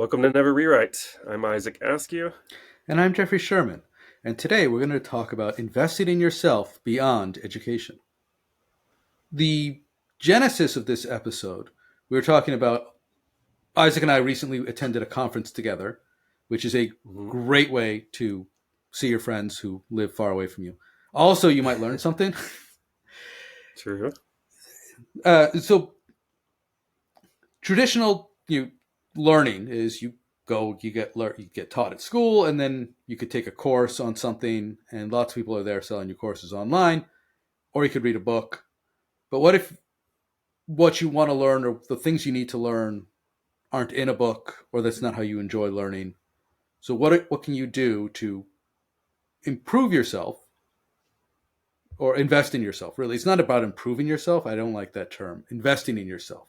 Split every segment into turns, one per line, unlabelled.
Welcome to Never Rewrite. I'm Isaac Askew.
And I'm Jeffrey Sherman. And today we're going to talk about investing in yourself beyond education. The genesis of this episode, we were talking about Isaac and I recently attended a conference together, which is a
Mhm.
great way to see your friends who live far away from you. Also, you might learn something.
True.
So traditional learning is you get taught at school, and then you could take a course on something, and lots of people are there selling you courses online, or you could read a book. But what if what you want to learn or the things you need to learn aren't in a book, or that's not how you enjoy learning? So what can you do to improve yourself or invest in yourself? Really, it's not about improving yourself. I don't like that term. Investing in yourself.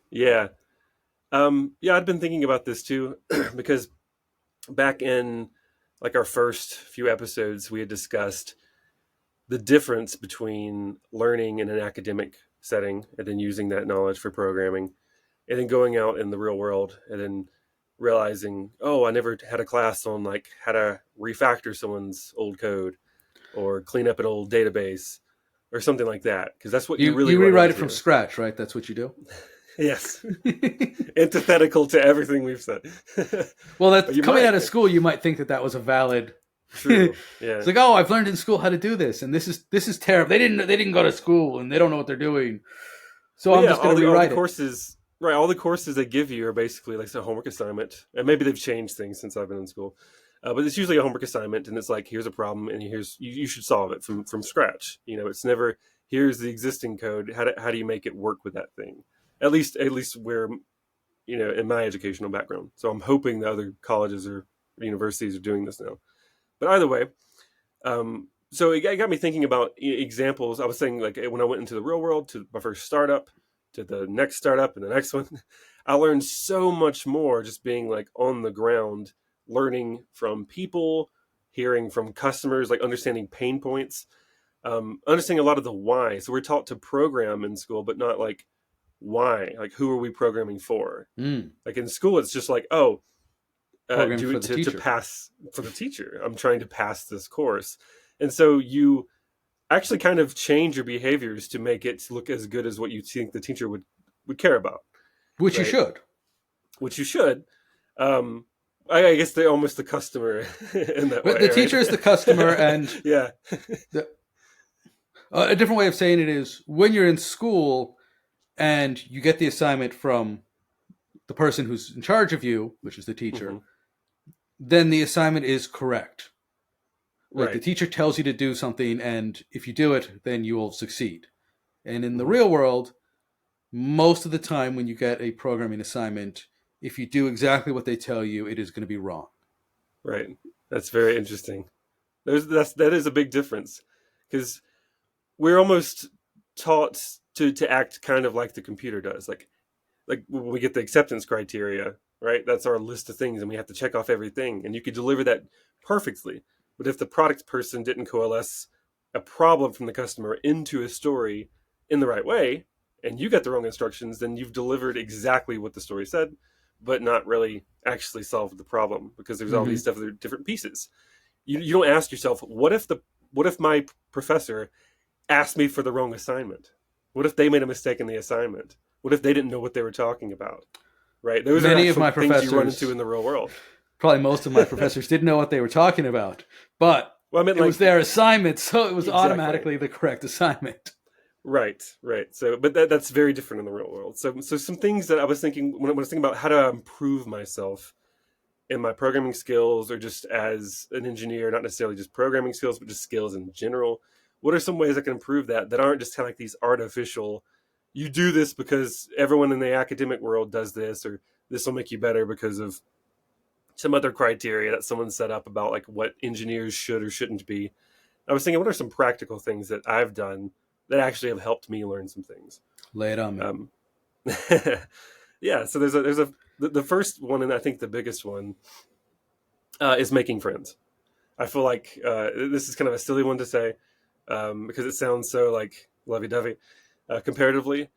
Yeah. Yeah, I'd been thinking about this too, because back in like our first few episodes, we had discussed the difference between learning in an academic setting and then using that knowledge for programming, and then going out in the real world and then realizing, oh, I never had a class on like how to refactor someone's old code or clean up an old database or something like that, because that's what you really
You
run
rewrite it from
into.
scratch, right? That's what you do.
Yes, antithetical to everything we've said.
Well,
But
that's
you
coming
might.
out of school. You might think that that was a valid.
True.
It's
Yeah.
like, oh, I've learned in school how to do this, and this is terrible. They didn't go to school, and they don't know what they're doing. So
Well,
I'm
yeah.
just going to
All the
rewrite it.
courses, right? All the courses they give you are basically like a homework assignment, and maybe they've changed things since I've been in school. But it's usually a homework assignment, and it's like, here's a problem, and you should solve it from scratch. It's never here's the existing code. How do you make it work with that thing? At least where in my educational background. So I'm hoping the other colleges or universities are doing this now. But either way, so it got me thinking about examples. I was saying, like, when I went into the real world, to my first startup, to the next startup, and the next one, I learned so much more just being like on the ground, learning from people, hearing from customers, like understanding pain points, understanding a lot of the why. So we're taught to program in school, but not like why. Like, who are we programming for?
Mm,
Like in school, it's just like, oh,
Programming
do
for the
to
teacher.
pass for the teacher. I'm trying to pass this course, and so you actually kind of change your behaviors to make it look as good as what you think the teacher would care about,
Which you
right?
should.
Which you should. Um, I guess they're almost the customer in that
But
way,
the teacher is the customer,
right?
and
Yeah,
the, a different way of saying it is when you're in school and you get the assignment from the person who's in charge of you, which is the teacher,
hmm,
then the assignment is correct. Like the
right.
teacher tells you to do something, and if you do it, then you will succeed. And in the
Hmm,
real world, most of the time when you get a programming assignment, if you do exactly what they tell you, it is going to be wrong.
right. That's very interesting. That is a big difference, because we're almost taught to act kind of like the computer does. Like when we get the acceptance criteria, right? That's our list of things, and we have to check off everything. And you could deliver that perfectly, but if the product person didn't coalesce a problem from the customer into a story in the right way, and you got the wrong instructions, then you've delivered exactly what the story said, but not really actually solved the problem, because there's all these
Mm-hmm.
stuff that are different pieces. You don't ask yourself, what if my professor asked me for the wrong assignment? What if they made a mistake in the assignment? What if they didn't know what they were talking about? Right? Those are
Many of
actual
my
things you run into
professors,
in the real world.
probably most of my professors, didn't know what they were talking about, but
Well, I mean,
it was
like,
their assignment, so it was
exactly.
automatically the correct assignment.
Right, right. So, but that's very different in the real world. So some things that I was thinking when I was thinking about how to improve myself in my programming skills, or just as an engineer, not necessarily just programming skills, but just skills in general. What are some ways I can improve that aren't just kind of like these artificial? You do this because everyone in the academic world does this, or this will make you better because of some other criteria that someone set up about like what engineers should or shouldn't be. I was thinking, what are some practical things that I've done that actually have helped me learn some things?
Lay it on me.
Um, yeah, so the first one, and I think the biggest one, is making friends. I feel like this is kind of a silly one to say, because it sounds so like lovey-dovey comparatively,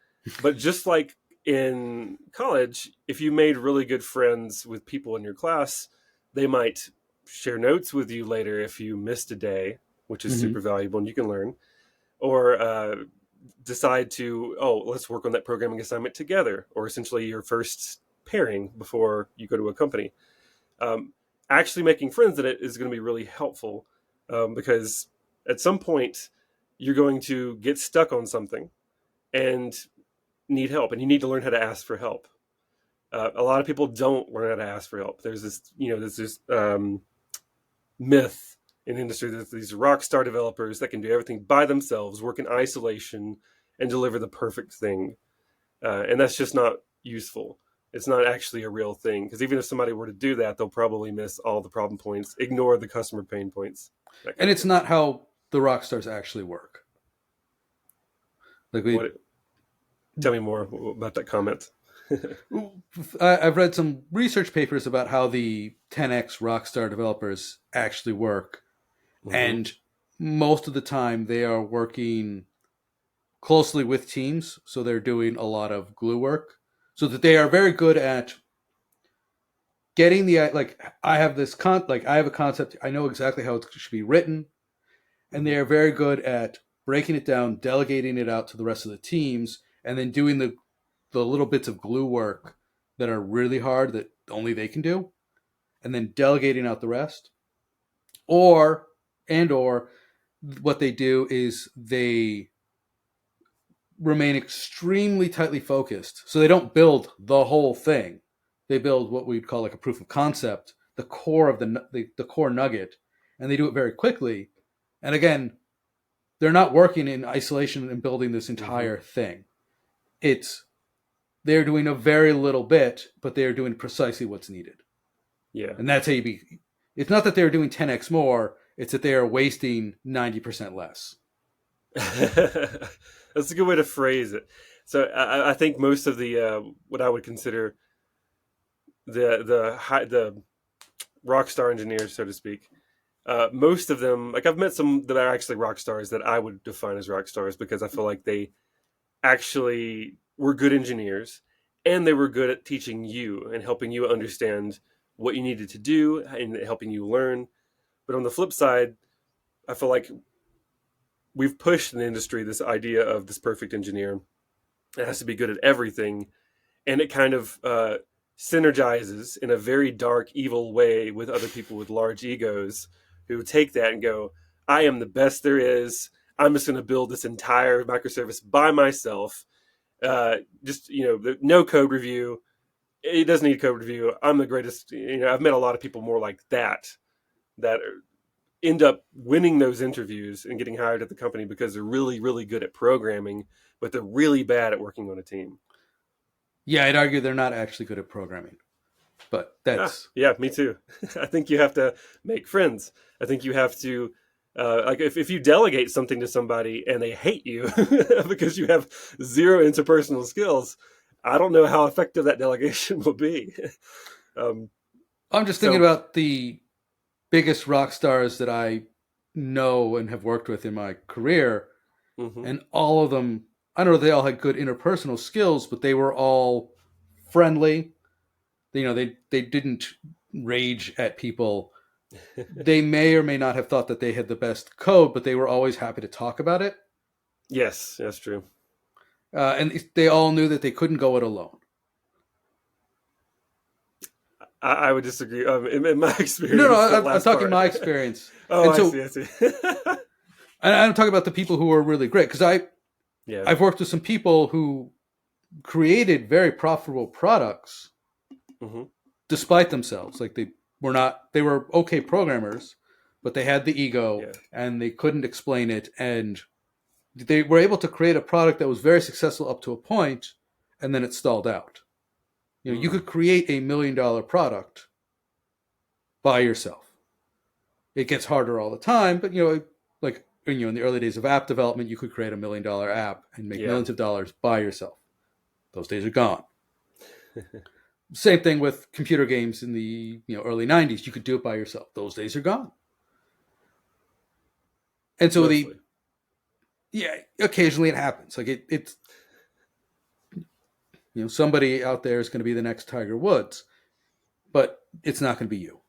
but just like in college, if you made really good friends with people in your class, they might share notes with you later if you missed a day, which is
Hmm.
super valuable and you can learn, or decide to, oh, let's work on that programming assignment together, or essentially your first pairing before you go to a company. Um, Actually making friends in it is going to be really helpful, because at some point you're going to get stuck on something and need help, and you need to learn how to ask for help. A lot of people don't learn how to ask for help. There's this, there's this myth in industry that these rock star developers that can do everything by themselves, work in isolation, and deliver the perfect thing. And that's just not useful. It's not actually a real thing, because even if somebody were to do that, they'll probably miss all the problem points, ignore the customer pain points, that kind
And
of
it's
thing.
not how the rock stars actually work. Like we,
What? Tell me more about that comment.
I've read some research papers about how the 10x Rockstar developers actually work,
Hmm.
and most of the time they are working closely with teams, so they're doing a lot of glue work, so that they are very good at getting the like. I have this I have a concept. I know exactly how it should be written, and they
Hmm.
are very good at breaking it down, delegating it out to the rest of the teams, and then doing the little bits of glue work that are really hard that only they can do, and then delegating out the rest. Or or what they do is they remain extremely tightly focused. So they don't build the whole thing. They build what we'd call like a proof of concept, the core of the core nugget, and they do it very quickly. And again, they're not working in isolation and building this
Hmm.
entire thing. It's they're doing a very little bit, but they are doing precisely what's needed.
Yeah.
And that's how you be. It's not that they're doing 10x more, it's that they are wasting 90% less.
That's a good way to phrase it. So I think most of the what I would consider the rock star engineers, so to speak, most of them, like I've met some that are actually rock stars that I would define as rock stars, because I feel like they actually were good engineers, and they were good at teaching you and helping you understand what you needed to do and helping you learn. But on the flip side, I feel like we've pushed in the industry this idea of this perfect engineer. It has to be good at everything, and it kind of synergizes in a very dark, evil way with other people with large egos who take that and go, "I am the best there is. I'm just going to build this entire microservice by myself. Just no code review. It doesn't need code review. I'm the greatest." I've met a lot of people more like that that end up winning those interviews and getting hired at the company because they're really, really good at programming, but they're really bad at working on a team.
Yeah, I'd argue they're not actually good at programming, but
Ah,
that's
yeah, me too. I think you have to make friends. I think you have to, like, if you delegate something to somebody and they hate you because you have zero interpersonal skills, I don't know how effective that delegation will be. um,
I'm just thinking
so,
about the biggest rock stars that I know and have worked with in my career,
mhm.
and all of them, I don't know if they all had good interpersonal skills, but they were all friendly. They didn't rage at people. They may or may not have thought that they had the best code, but they were always happy to talk about it.
Yes, that's true.
And they all knew that they couldn't go it alone.
I would disagree. In my
No, no,
experience, that
I'm
last
talking
part.
my experience.
Oh,
And
I see.
so
I see.
I'm talking about the people who are really great because
Yeah.
I've worked with some people who created very profitable products
Hmm.
despite themselves. Like they were okay programmers, but they had the ego
Yeah.
and they couldn't explain it. And they were able to create a product that was very successful up to a point, and then it stalled out. You
Mm.
could create $1 million product by yourself. It gets harder all the time, but like in the early days of app development, you could create $1 million app and make
Yeah.
millions of dollars by yourself. Those days are gone. Same thing with computer games in the early '90s. You could do it by yourself. Those days are gone. And so
Mostly.
occasionally it happens. Like it's Somebody out there is going to be the next Tiger Woods, but it's not going to be you.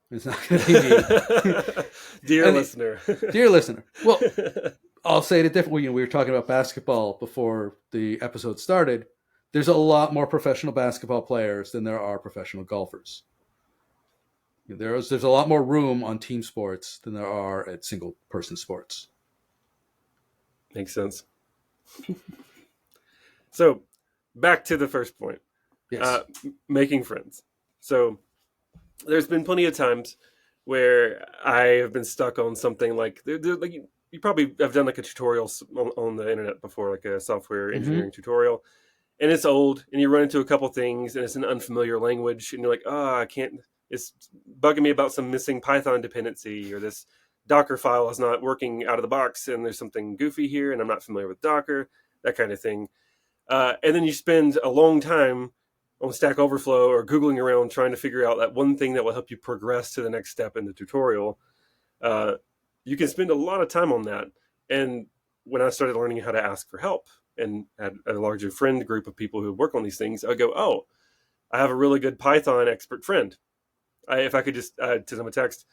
It's not going to be me.
Dear listener.
Dear listener. Well, I'll say it a different way. We were talking about basketball before the episode started. There's a lot more professional basketball players than there are professional golfers. There's a lot more room on team sports than there are at single person sports.
Makes sense. So, back to the first point.
Yes.
Making friends. So, there's been plenty of times where I have been stuck on something like you probably have done like a tutorial on the internet before, like a software engineering tutorial, and it's old, and you run into a couple things, and it's an unfamiliar language, and you're like, I can't. It's bugging me about some missing Python dependency, or this Docker file is not working out of the box, and there's something goofy here, and I'm not familiar with Docker, that kind of thing. And then you spend a long time on Stack Overflow or Googling around trying to figure out that one thing that will help you progress to the next step in the tutorial. You can spend a lot of time on that. And when I started learning how to ask for help and had a larger friend group of people who work on these things, I would go, I have a really good Python expert friend. If I could just send them a text,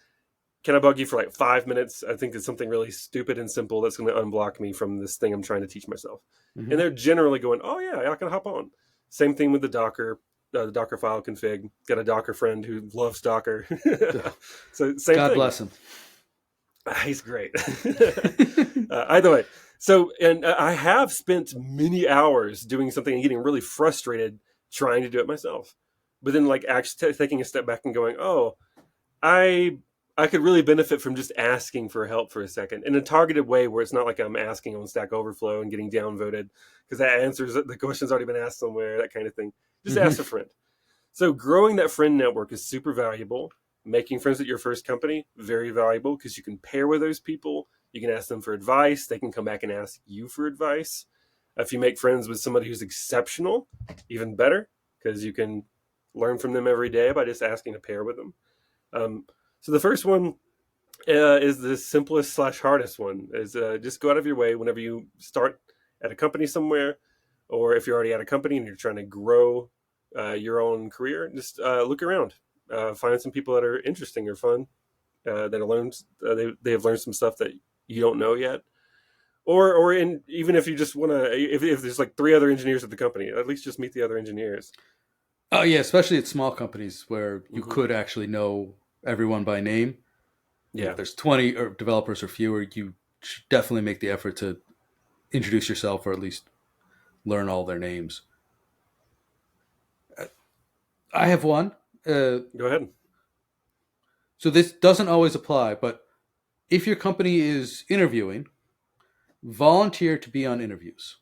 can I bug you for like 5 minutes? I think it's something really stupid and simple that's going to unblock me from this thing I'm trying to teach myself. Mm-hmm. And they're generally going, I can hop on. Same thing with the Docker file config. Got a Docker friend who loves Docker. So same
God
thing.
Bless him.
He's great. Either way. So, and I have spent many hours doing something and getting really frustrated trying to do it myself. But then like actually taking a step back and going, I could really benefit from just asking for help for a second in a targeted way where it's not like I'm asking on Stack Overflow and getting downvoted because that answers the question's already been asked somewhere, that kind of thing. Just ask a friend. So growing that friend network is super valuable. Making friends at your first company, very valuable because you can pair with those people. You can ask them for advice. They can come back and ask you for advice. If you make friends with somebody who's exceptional, even better because you can learn from them every day by just asking to pair with them. So the first one is the simplest / hardest one, is just go out of your way whenever you start at a company somewhere, or if you're already at a company and you're trying to grow your own career, just look around. Find some people that are interesting or fun, that they have learned some stuff that you don't know yet. Or even if you just want to, if there's like 3 other engineers at the company, at least just meet the other engineers.
Oh, yeah, especially at small companies where you could actually know everyone by name.
Yeah.
If there's 20 or developers or fewer, you should definitely make the effort to introduce yourself or at least learn all their names. I have one.
Go ahead.
So this doesn't always apply, but if your company is interviewing, volunteer to be on interviews.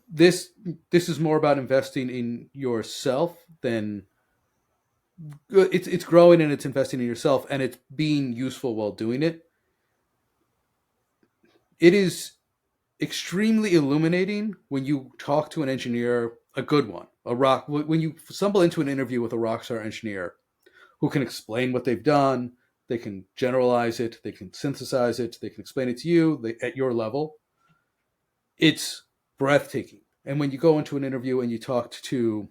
This is more about investing in yourself than it's growing, and it's investing in yourself, and it's being useful while doing it. It is extremely illuminating when you talk to an engineer, a good one, when you stumble into an interview with a rockstar engineer who can explain what they've done, they can generalize it, they can synthesize it, they can explain it to you at your level. It's breathtaking. And when you go into an interview and you talk to,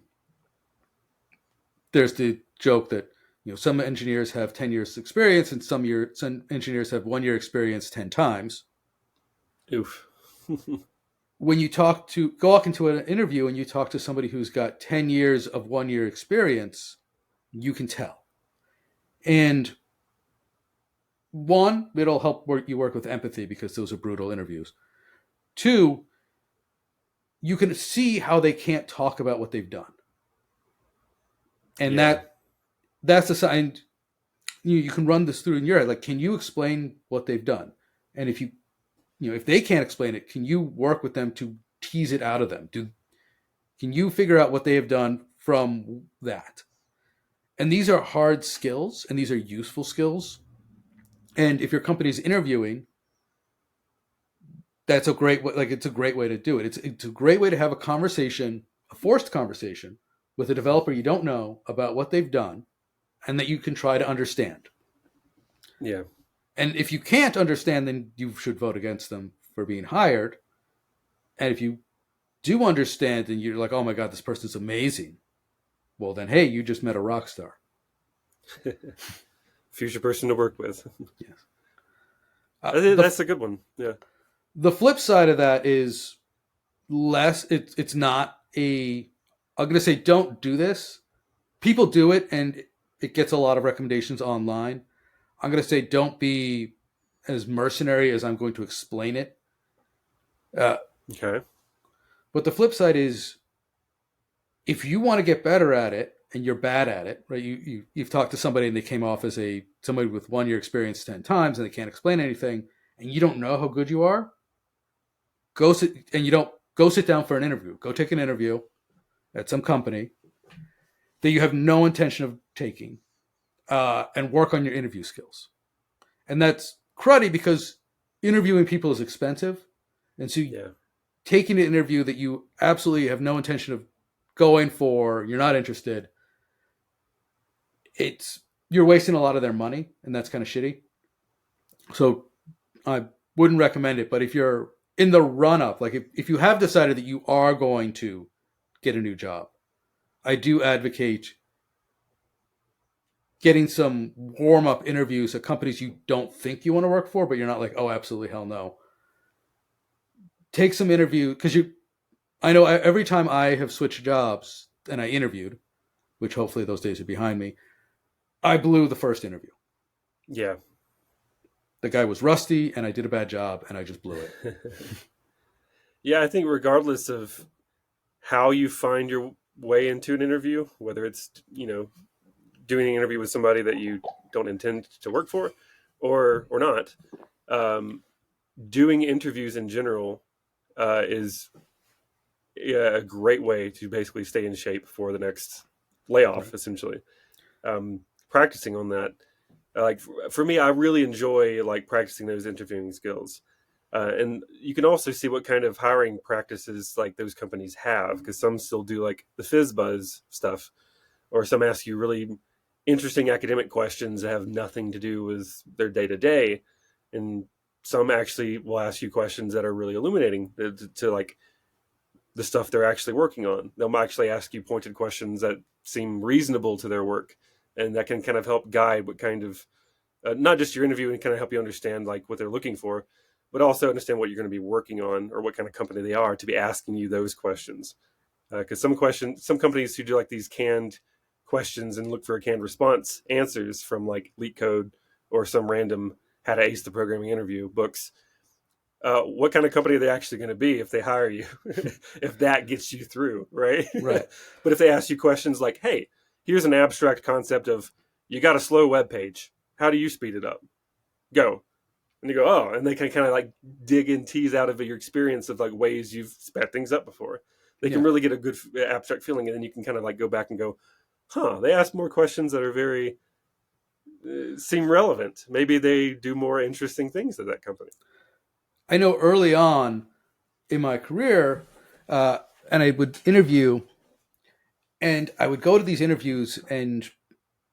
there's the joke that some engineers have 10 years experience and some engineers have 1 year experience 10 times.
Oof.
When you go walk into an interview and you talk to somebody who's got 10 years of 1 year experience, you can tell. And one, it'll help you work with empathy because those are brutal interviews. 2, you can see how they can't talk about what they've done. And that's a sign. You can run this through in your head. Like, can you explain what they've done? And if if they can't explain it, can you work with them to tease it out of them? Can you figure out what they have done from that? And these are hard skills, and these are useful skills. And if your company is interviewing, that's a great way. Like, it's a great way to do it. It's a great way to have a conversation, a forced conversation, with a developer you don't know about what they've done, and that you can try to understand.
Yeah.
And if you can't understand, then you should vote against them for being hired. And if you do understand and you're like, oh my God, this person's amazing. Well, then, hey, you just met a rock star.
Future person to work with.
Yes.
That's a good one. Yeah.
The flip side of that is less. It's not a. I'm going to say, don't do this. People do it, and it gets a lot of recommendations online. I'm going to say, don't be as mercenary as I'm going to explain it.
Okay.
But the flip side is, if you want to get better at it and you're bad at it, right? You've talked to somebody and they came off as somebody with 1 year experience 10 times and they can't explain anything, and you don't know how good you are. Go sit down for an interview. Go take an interview at some company that you have no intention of taking, and work on your interview skills. And that's cruddy because interviewing people is expensive, and so taking an interview that you absolutely have no intention of going for, you're not interested, you're wasting a lot of their money, and that's kind of shitty. So I wouldn't recommend it. But if you're in the run-up, like if you have decided that you are going to get a new job, I do advocate getting some warm-up interviews at companies you don't think you want to work for, but you're not like, oh, absolutely hell no. Take some interview, because I know every time I have switched jobs and I interviewed, which hopefully those days are behind me, I blew the first interview.
Yeah.
The guy was rusty and I did a bad job and I just blew it.
Yeah, I think regardless of how you find your way into an interview, whether it's, doing an interview with somebody that you don't intend to work for or not, doing interviews in general is a great way to basically stay in shape for the next layoff, essentially. Practicing on that, like for me, I really enjoy like practicing those interviewing skills. And you can also see what kind of hiring practices like those companies have, because some still do like the FizzBuzz stuff, or some ask you really interesting academic questions that have nothing to do with their day to day, and some actually will ask you questions that are really illuminating to like the stuff they're actually working on. They'll actually ask you pointed questions that seem reasonable to their work, and that can kind of help guide what kind of not just your interview and kind of help you understand like what they're looking for, but also understand what you're going to be working on or what kind of company they are to be asking you those questions. Because some companies who do like these canned questions and look for a canned response answers from like LeetCode or some random how to ace the programming interview books. What kind of company are they actually going to be if they hire you? If that gets you through, right?
Right.
But if they ask you questions like, hey, here's an abstract concept of you got a slow web page. How do you speed it up? Go. And you go, oh, and they can kind of like dig and tease out of your experience of like ways you've sped things up before. They can really get a good abstract feeling, and then you can kind of like go back and go, they ask more questions that are very seem relevant. Maybe they do more interesting things at that company.
I know early on in my career, and I would interview, and I would go to these interviews, and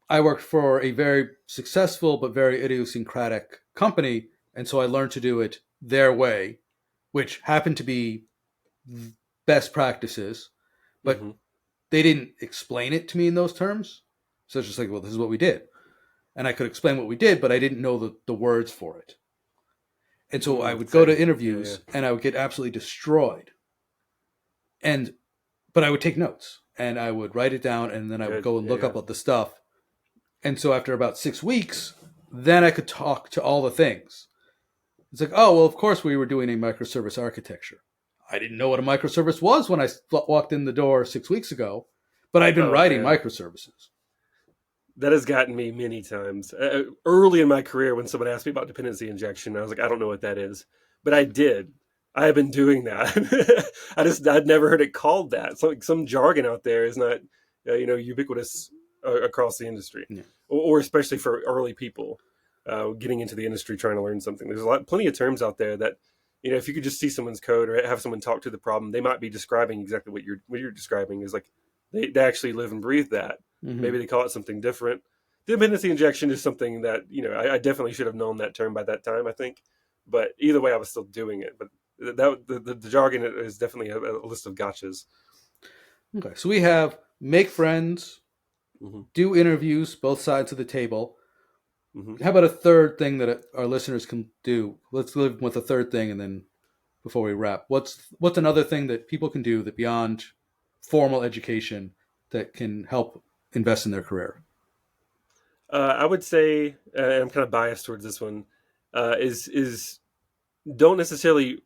I worked for a very successful but very idiosyncratic company, and so I learned to do it their way, which happened to be best practices, but they didn't explain it to me in those terms. So it's just like, well, this is what we did. And I could explain what we did, but I didn't know the words for it. And so I would go to interviews and I would get absolutely destroyed. But I would take notes and I would write it down, and then I would go and look up all the stuff. And so after about 6 weeks, then I could talk to all the things. It's like, oh, well, of course we were doing a microservice architecture. I didn't know what a microservice was when I walked in the door 6 weeks ago, but I'd been writing microservices. That
has gotten me many times. Early in my career, when someone asked me about dependency injection, I was like, I don't know what that is. But I did. I have been doing that. I'd never heard it called that. So like some jargon out there is not, ubiquitous across the industry, or especially for early people getting into the industry trying to learn something. There's plenty of terms out there that, if you could just see someone's code or have someone talk to the problem, they might be describing exactly what you're describing. Is like they actually live and breathe that. Maybe they call it something different. Dependency injection is something that, I definitely should have known that term by that time, I think. But either way, I was still doing it. But The jargon is definitely a list of gotchas.
Okay, so we have make friends,
Hmm.
do interviews, both sides of the table.
Hmm.
How about a third thing that our listeners can do? Let's live with a third thing, and then before we wrap, what's another thing that people can do that beyond formal education that can help invest in their career?
I would say, and I'm kind of biased towards this one, is don't necessarily.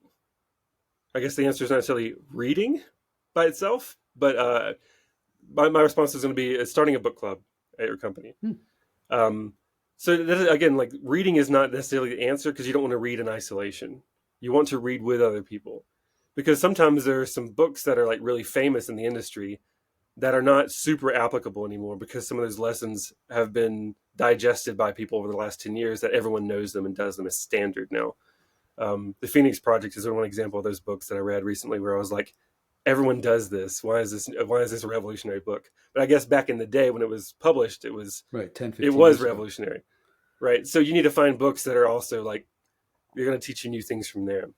I guess the answer is not necessarily reading by itself, but my response is going to be starting a book club at your company.
Hmm.
Um, so that, again, like reading is not necessarily the answer because you don't want to read in isolation. You want to read with other people because sometimes there are some books that are like really famous in the industry that are not super applicable anymore because some of those lessons have been digested by people over the last 10 years that everyone knows them and does them as standard now. The Phoenix Project is one example of those books that I read recently where I was like, everyone does this. Why is this a revolutionary book? But I guess back in the day when it was published,
Right, 10,
it
15
was
years ago.
revolutionary, right? So you need to find books that are also like you're going to teach you new things from there.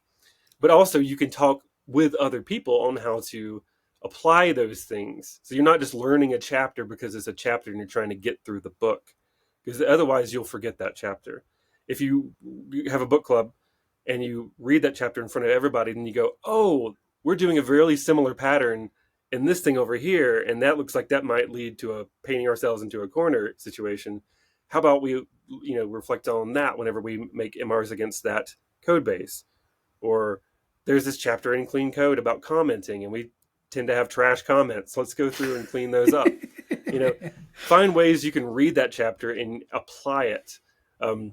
But also you can talk with other people on how to apply those things. So you're not just learning a chapter because it's a chapter and you're trying to get through the book, because otherwise you'll forget that chapter. If you have a book club and you read that chapter in front of everybody, then you go, oh, we're doing a really similar pattern in this thing over here, and that looks like that might lead to a painting ourselves into a corner situation. How about we, reflect on that whenever we make MRs against that code base? Or there's this chapter in Clean Code about commenting, and we tend to have trash comments. Let's go through and clean those up. Find ways you can read that chapter and apply it. And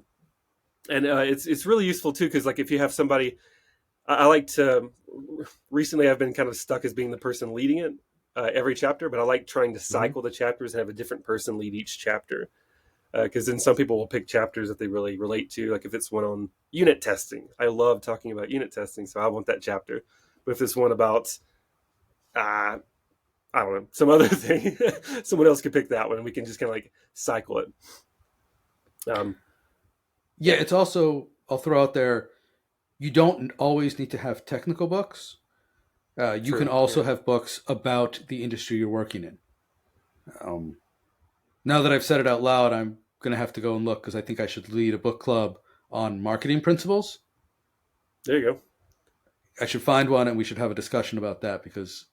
it's really useful too, because like if you have somebody, I like to. Recently, I've been kind of stuck as being the person leading it every chapter, but I like trying to cycle the chapters and have a different person lead each chapter. Because then some people will pick chapters that they really relate to. Like if it's one on unit testing, I love talking about unit testing, so I want that chapter. But if it's one about, I don't know, some other thing, someone else could pick that one, and we can just kind of like cycle it.
Yeah, it's also, I'll throw out there, you don't always need to have technical books. You can
True.
also
Yeah.
have books about the industry you're working in. Um, Now that I've said it out loud, I'm going to have to go and look because I think I should lead a book club on marketing principles.
There you go.
I should find one and we should have a discussion about that because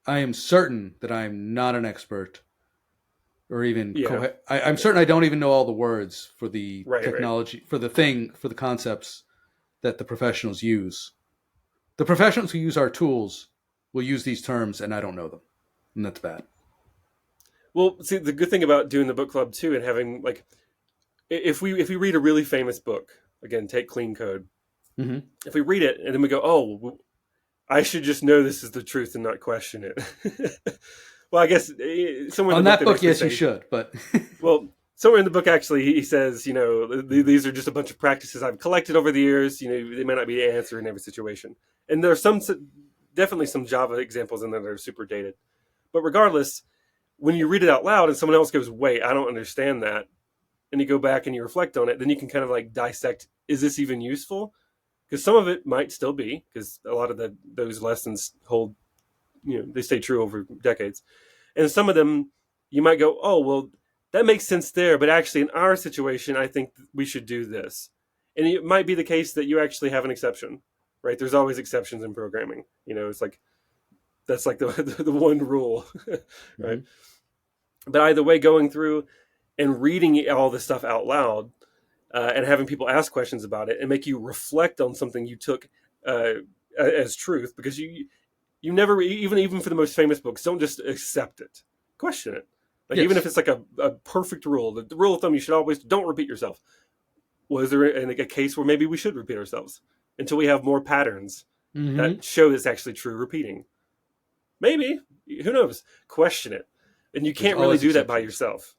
I am certain that I'm not an expert or even
Yeah.
I'm certain I don't even know all the words for the
Right. Right.
technology, for the concepts that the professionals use. The professionals who use our tools will use these terms and I don't know them. And that's bad.
Well, see, the good thing about doing the book club too, and having like, if we read a really famous book, again, take Clean Code.
Mm-hmm.
If we read it and then we go, oh, I should just know this is the truth and not question it. Well, I guess somewhere in
On
the book
that
they
book,
basically
yes, you
say,
should, but
well, somewhere in the book actually he says, these are just a bunch of practices I've collected over the years. They may not be the answer in every situation, and there are definitely some Java examples in there that are super dated. But regardless, when you read it out loud and someone else goes, "Wait, I don't understand that," and you go back and you reflect on it, then you can kind of like dissect: is this even useful? Because some of it might still be, because a lot of those lessons hold, they stay true over decades. And some of them, you might go, oh, well, that makes sense there, but actually in our situation, I think we should do this. And it might be the case that you actually have an exception, right? There's always exceptions in programming. It's like, that's like the one rule, right?
Mhm.
But either way, going through and reading all this stuff out loud and having people ask questions about it and make you reflect on something you took uh, as truth, because you never, even for the most famous books, don't just accept it, question it. Like even if
Yes.
it's like a perfect rule, the rule of thumb, you should always don't repeat yourself. Was there a case where maybe we should repeat ourselves until we have more patterns
Mm-hmm.
that show it's actually true repeating? Maybe. Who knows? Question it. And you
There's
can't really
always
do that by
exceptions.
yourself,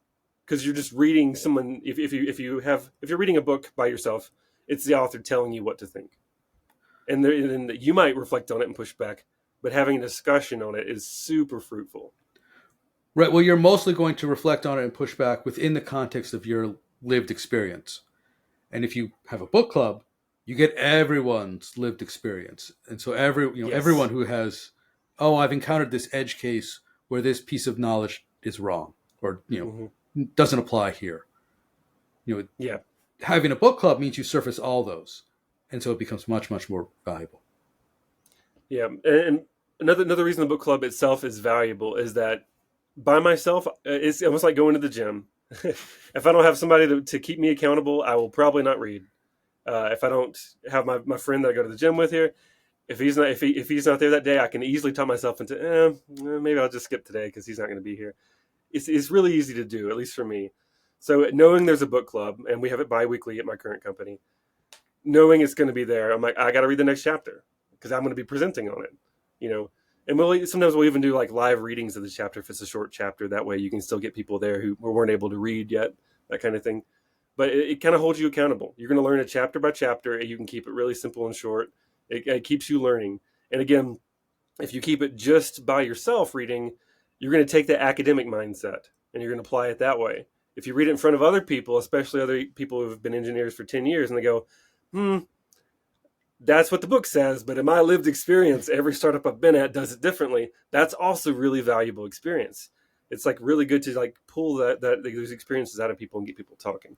because you're just reading someone. If you're reading a book by yourself, it's the author telling you what to think, and you might reflect on it and push back. But having a discussion on it is super fruitful.
Right. Well, you're mostly going to reflect on it and push back within the context of your lived experience. And if you have a book club, you get everyone's lived experience. And so everyone
Yes.
who has, oh, I've encountered this edge case where this piece of knowledge is wrong or,
Hmm.
doesn't apply here. You know,
Yeah.
having a book club means you surface all those. And so it becomes much, much more valuable.
Yeah. And another reason the book club itself is valuable is that by myself, it's almost like going to the gym. If I don't have somebody to keep me accountable, I will probably not read. If I don't have my friend that I go to the gym with here, if he's not there that day, I can easily talk myself into maybe I'll just skip today because he's not going to be here. It's really easy to do, at least for me. So knowing there's a book club and we have it biweekly at my current company, knowing it's going to be there, I'm like, I got to read the next chapter because I'm going to be presenting on it, you know. And sometimes we'll even do like live readings of the chapter if it's a short chapter. That way you can still get people there who weren't able to read yet, that kind of thing. But it kind of holds you accountable. You're going to learn it chapter by chapter, and you can keep it really simple and short. It keeps you learning. And again, if you keep it just by yourself reading, you're going to take the academic mindset and you're going to apply it that way. If you read it in front of other people, especially other people who have been engineers for 10 years, and they go, that's what the book says, but in my lived experience, every startup I've been at does it differently. That's also really valuable experience. It's like really good to like pull those experiences out of people and get people talking.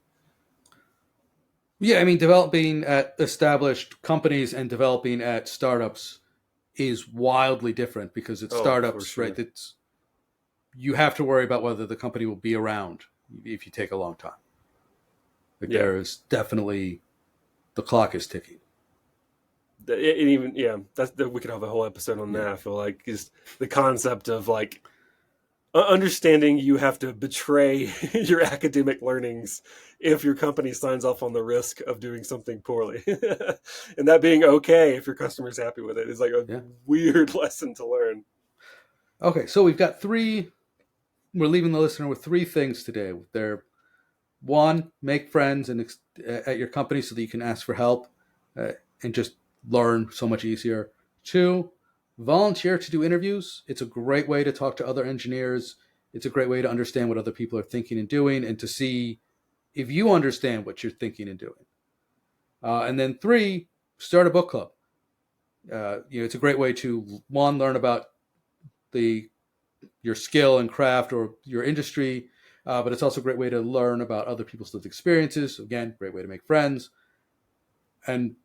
Yeah, I mean, developing at established companies and developing at startups is wildly different because at
Oh, for
startups,
sure.
right, you have to worry about whether the company will be around if you take a long time. Like
Yeah.
there is definitely the clock is ticking.
Even we could have a whole episode on
Yeah.
that. I feel like just the concept of like understanding you have to betray your academic learnings if your company signs off on the risk of doing something poorly, and that being okay if your customer's happy with it is like a
Yeah.
weird lesson to learn.
Okay, so we've got three. We're leaving the listener with three things today. They're one, make friends at your company so that you can ask for help and just learn so much easier. Two, volunteer to do interviews. It's a great way to talk to other engineers. It's a great way to understand what other people are thinking and doing and to see if you understand what you're thinking and doing. And then three, start a book club. It's a great way to, one, learn about your skill and craft or your industry, but it's also a great way to learn about other people's lived experiences. Again, great way to make friends. And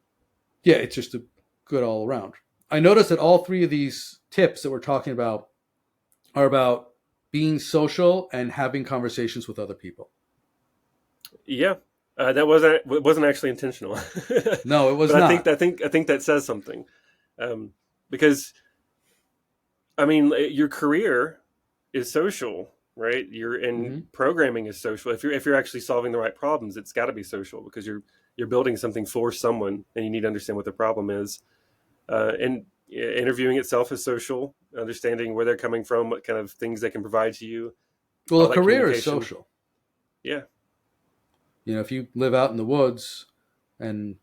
yeah, it's just a good all around. I noticed that all three of these tips that we're talking about are about being social and having conversations with other people.
Yeah, that wasn't actually intentional.
No, it was
But
not.
I think that says something, because I mean your career is social, right? Programming is social. If you're actually solving the right problems, it's got to be social because you're building something for someone, and you need to understand what the problem is. And interviewing itself is social. Understanding where they're coming from, what kind of things they can provide to you,
Well,
all
a
that
career is
communication.
social.
Yeah,
If you live out in the woods and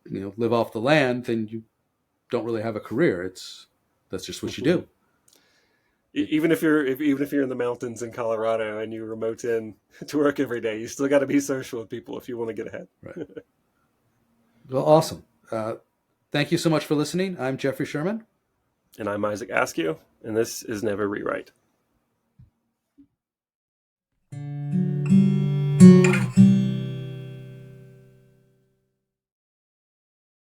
live off the land, then you don't really have a career. That's just what you do.
even if you're in the mountains in Colorado and you remote in to work every day, you still got to be social with people if you want to get ahead.
Right. Well, awesome. Thank you so much for listening. I'm Jeffrey Sherman.
And I'm Isaac Askew, and this is Never Rewrite.